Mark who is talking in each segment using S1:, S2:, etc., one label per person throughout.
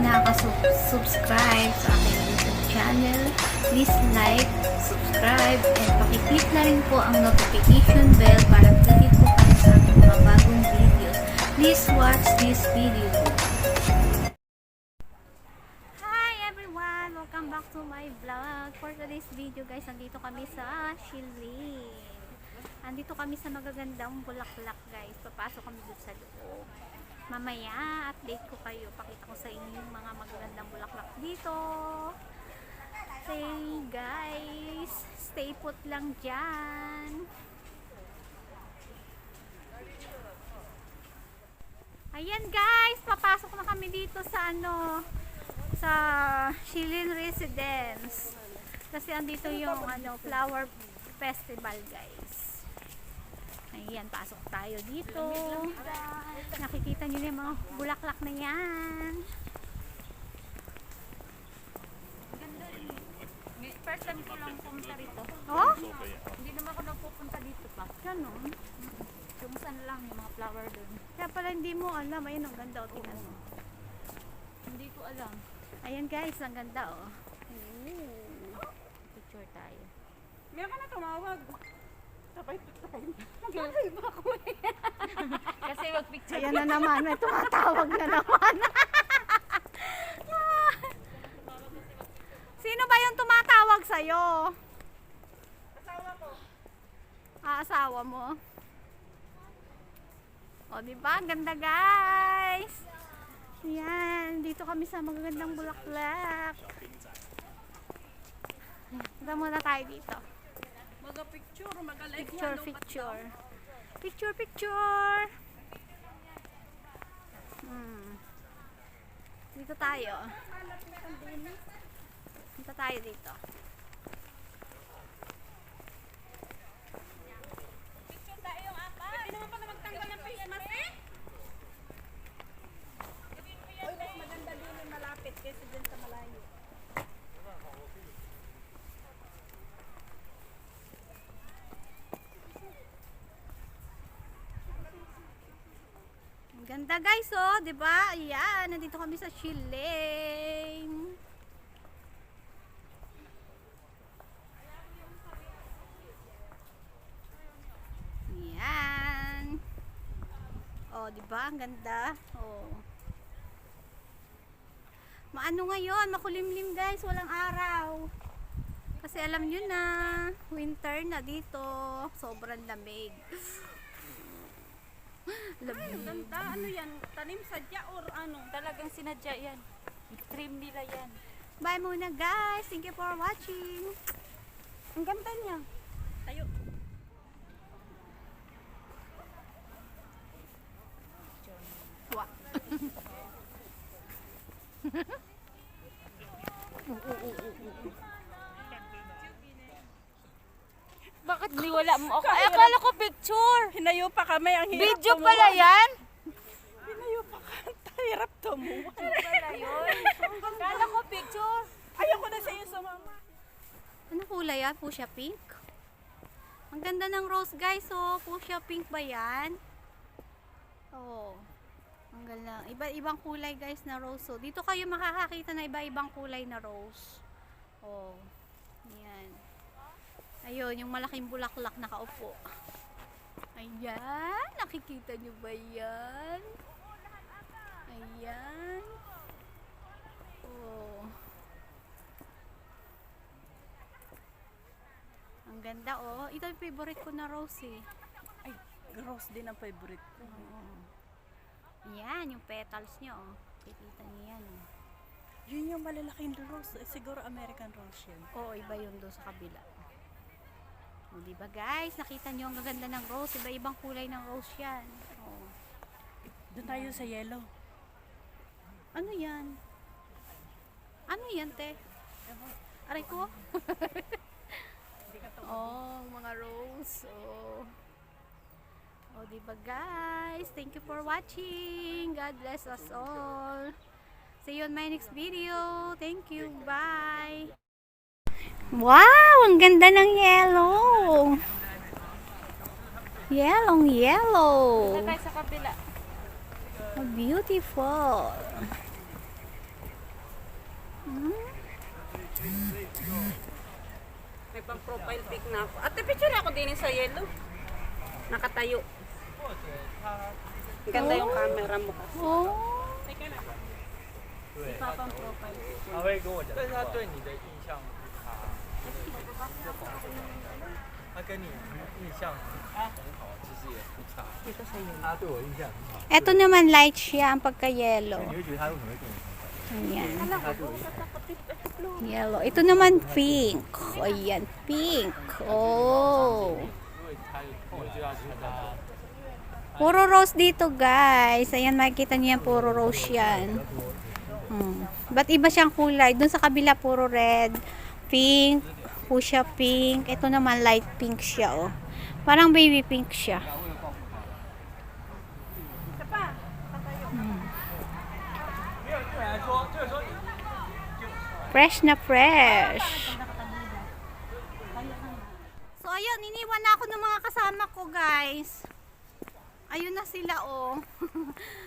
S1: nakaka-subscribe sa aking YouTube channel, please like, subscribe, and pakiclick na rin po ang notification bell para updated po kayo sa aking mga bagong videos. Please watch this video. Hi everyone! Welcome back to my vlog. For today's video guys, nandito kami sa Shilin. Andito kami sa magagandang bulaklak guys. Papasok kami dito sa loob. Mamaya, update ko kayo. Pakita ko sa inyo yung mga magagandang bulaklak dito. Say guys, stay put lang dyan. Ayan guys, papasok na kami dito sa sa Shilin Residence. Kasi andito yung flower festival guys. Ayan, pasok tayo dito. Nakikita nyo yung mga bulaklak na yan.
S2: First time ko lang pumunta rito.
S1: Oh?
S2: Hindi naman ako nagpupunta dito pa.
S1: Ganon.
S2: Yung saan lang, yung mga flower doon.
S1: Kaya pala hindi mo alam. Ayun, ang ganda o. Tingnan mo.
S2: Hindi ko alam.
S1: Ayan guys, ang ganda o.
S2: Picture tayo.
S3: Meron ka na tumawag. Sabay pa tayo.
S2: Naglalay ba ako eh? Kasi mag-picture.
S1: Ayan na naman. May tumatawag na naman. Sino ba yung tumatawag sa'yo?
S3: Asawa ko.
S1: Asawa mo. O, diba? Ang ganda guys. Ayan. Dito kami sa magagandang bulaklak. Punta muna tayo dito.
S3: Mag-picture, mag-like.
S1: Picture. Picture. Dito tayo. Dito tayo dito.
S3: Picture tayo yung apat. Pwede naman pa na magtanggal ng face mask eh. Uy, mas maganda din yung malapit kaysa dyan sa malayo.
S1: Ang ganda guys, oh, 'di ba? Ayan, nandito kami sa Shilin. Ayan. Oh, 'di ba? Ang ganda. Oh. Maano ngayon, makulimlim guys, walang araw. Kasi alam niyo na, winter na dito. Sobrang lamig.
S3: Ganda, ano yan? Tanim sadya or ano?
S2: Talagang sinadya yan. Trim nila yan.
S1: Bye muna guys. Thank you for watching.
S3: Ang ganda niya. Tayo.
S1: Wa.
S2: Bakit niwala mo ako? Ay, akala ko picture.
S3: Hinayo pa kami. Ang hirap
S2: Video
S3: tumuhan.
S2: pala yan?
S3: Hinayo pa kami. Hirap tumuhan.
S2: Pala yun. Akala ko picture.
S3: Ayoko na sa iyo sumama.
S1: Ano kulay yan? Fuchsia pink? Ang ganda ng rose guys. Oh, fuchsia pink ba yan? Oh. Ang ganda. Iba-ibang kulay guys na rose. So, dito kayo makakakita na iba-ibang kulay na rose. Oh. Ayan. Ayun, yung malaking bulaklak nakaupo. Ayan. Nakikita nyo ba yan? Ayan. Oh. Ang ganda oh. Ito yung favorite ko na rose eh.
S3: Ay, rose din ang favorite ko.
S1: Oo. Yan, yung petals nyo oh. Kikita nyo yan oh.
S3: Yun yung malalaking rose. Siguro American rose yan.
S1: Oo, iba yun doon sa kabila. O, diba guys? Nakita nyo ang gaganda ng rose. Iba-ibang kulay ng rose yan. Oh.
S3: Doon tayo sa yellow.
S1: Ano yan? Ano yan, te? Aray ko? Oh, mga rose. Oh. Oh, diba guys? Thank you for watching. God bless us all. See you on my next video. Thank you. Bye. Wow! Ang ganda ng yellow. Yellow.
S2: Sakay sa kabila.
S1: How beautiful.
S3: Pang profile pic na ako. Ate, picture ako din sa yellow. Nakatayo. Ang ganda yung camera mo kasi.
S1: Oh.
S3: Ipapang profile pic.
S4: 他会跟我讲，但是他对你的印象不差，他跟你印象很好，其实也不差。
S3: Dito sa yellow.
S4: 他对我印象很好，
S1: Eto naman light siya, ang pagka-yellow.
S4: 你会觉得他为什么会跟你同款？
S1: Ayan.
S4: 他对我印象。
S1: Yellow. Ito naman pink. Ayan, pink. Oh.
S4: 因为他我就要看他
S1: Puro rose dito, guys. Ayan, makikita niyo yan, puro rose yan. Ba't iba siyang kulay? Doon sa kabila, puro red, pink, fuchsia pink. Ito naman, light pink siya, oh. Parang baby pink siya. Fresh na fresh. So, ayun, iniwan na ako ng mga kasama ko, guys. Ayun na sila, oh.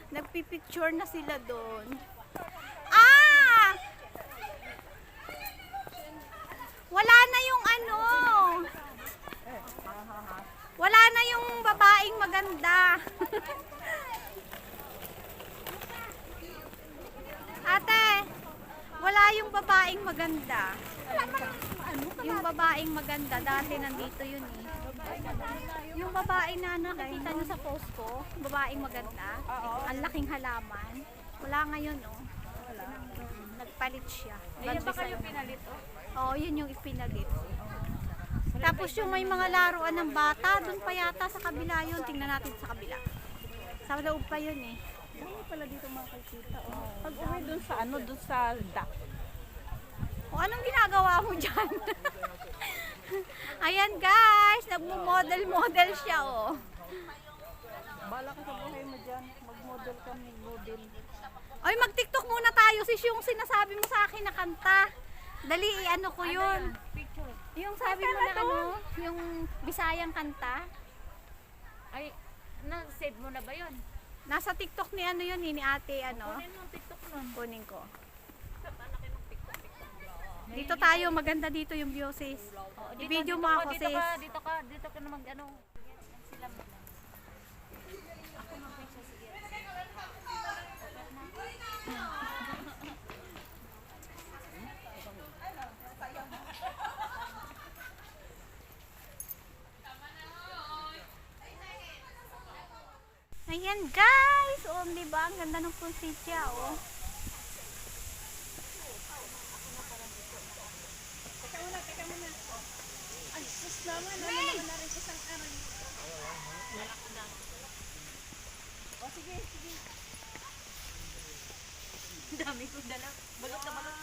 S1: Nagpipicture na sila doon. Ah! Wala na yung ano. Wala na yung babaeng maganda. Ate, wala yung babaeng maganda. Yung babaeng maganda, dati nandito yun eh. Yung babae na nakikita nyo sa post ko, babaeng maganda, ang laking halaman. Wala ngayon, oh. Nagpalit siya.
S2: Ayan ba kayo pinalit, oh?
S1: Oo, yun yung ipinalit. Tapos yung may mga laruan ng bata, dun pa yata sa kabila yun. Tingnan natin sa kabila. Sa loob pa yun eh.
S3: Dami pala dito makikita. Oh. Pag uwi dun sa ano, dun sa dock.
S1: O anong ginagawa mo dyan? Ayan guys, nagmo-model siya oh.
S3: Bala ka sa buhay mo dyan. Mag-model ka, mag-model.
S1: Ay, mag-TikTok muna tayo sis yung sinasabi mo sa akin na kanta. Dali, ano ko yun.
S2: Picture.
S1: Yung sabi mo na ano, yung Bisayang kanta.
S2: Ay, na-save mo na ba yun?
S1: Nasa TikTok ni ano yun, ni ate ano.
S2: Kunin mo ang TikTok nun.
S1: Kunin ko. Dito tayo, maganda dito yung view sis. I-video mo ako sis.
S2: Dito ka na mag ano. Sila mo.
S1: Ayan guys, oh, di ba? Ang ganda ng punsitya, oh.
S2: Dami ko dala. Balot na balot.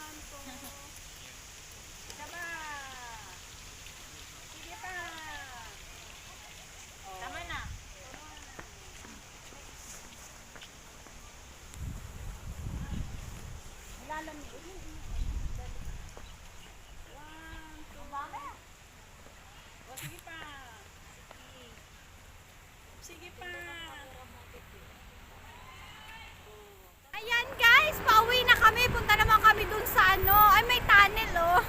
S2: Tama na.
S3: Sige pa.
S1: Ayan guys, pauwi na kami. Punta naman kami dun sa ano. Ay, may tunnel, oh.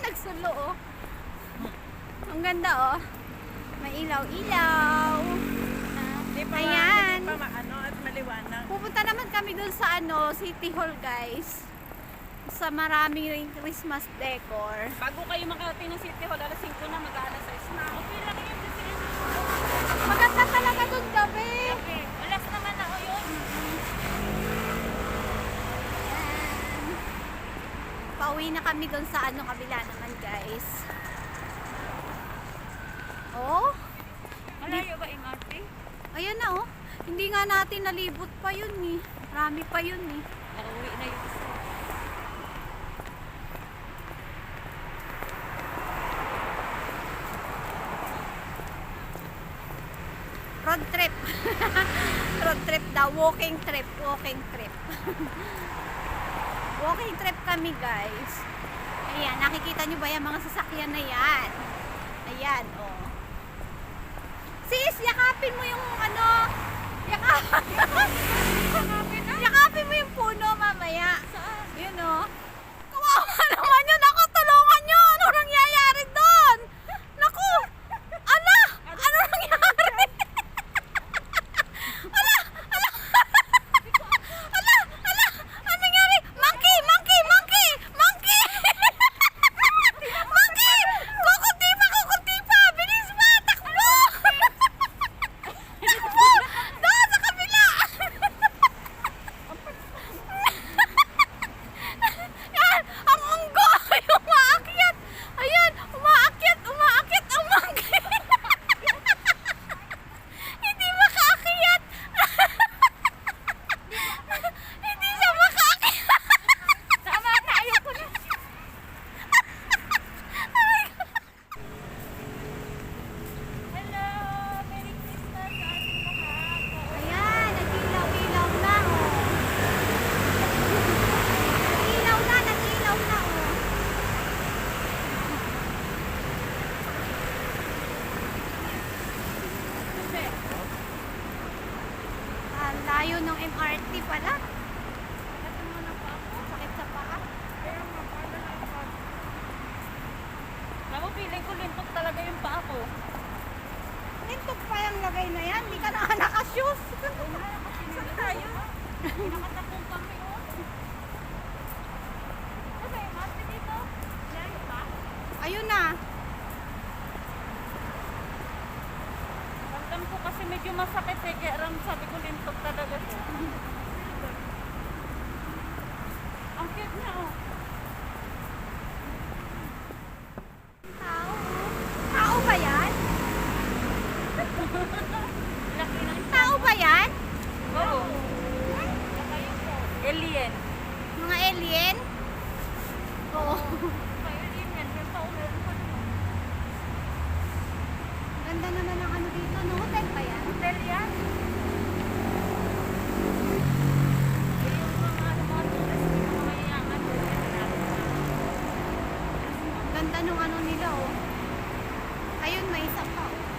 S1: Nagsulo, oh. Ang ganda, oh. May ilaw-ilaw.
S3: Di pa
S1: Ayan.
S3: Di pa maano at maliwanag.
S1: Pupunta naman kami dun sa ano, City Hall, guys. Sa maraming ring Christmas decor.
S3: Bago kayo makarating ng City Hall, alas 5 na, mag-alas 6 na. Okay lang yun kasi
S1: Maganda talaga dun gabi.
S2: Okay. Alas naman ako yun.
S1: Pauwi na kami dun sa ano, kabila naman, guys. Oh,
S2: Malayo ba yung ate?
S1: ayan na, oh. Hindi nga natin nalibot pa yun, eh. Marami pa yun, eh.
S2: Nauwi na yung isa.
S1: Road trip. Road trip daw. Walking trip. Walking trip. Walking trip kami, guys. Ayan, nakikita nyo ba yung mga sasakyan na yan? Ayan, oh. Sis, yakapin mo yung ano. Yakapin mo yung puno mamaya. Yun, oh. Kawawa naman yun. Ako, tulungan nyo. Ano nangyayari doon? MRT pala. Sakit sa paa.
S2: Naku, feeling ko lintok talaga yung paa ko.
S1: Lintok pa yung lagay na yan. Hindi ka na naka-shoes.
S2: Saan tayo? Pinakatakong kami, oh. Kasi, mati dito. Layo ba?
S1: Ayun na.
S2: Ramdam ko kasi medyo masakit eh. Kaya sabi ko lintok talaga to. Ang cute niya, oh.
S1: Tao. Tao ba yan?
S2: Laki ng
S1: Tao ba yan?
S2: Oo. Alien.
S1: Mga alien? Oo.
S2: Alien yan. Yung tao meron pa naman.
S1: Ganda naman ang ano dito. No? Hotel ba yan?
S2: Hotel yan. Yung mga tourist, yung mga mayayaman.
S1: Ganda nung ano nila oh. Ayun, may isa pa oh.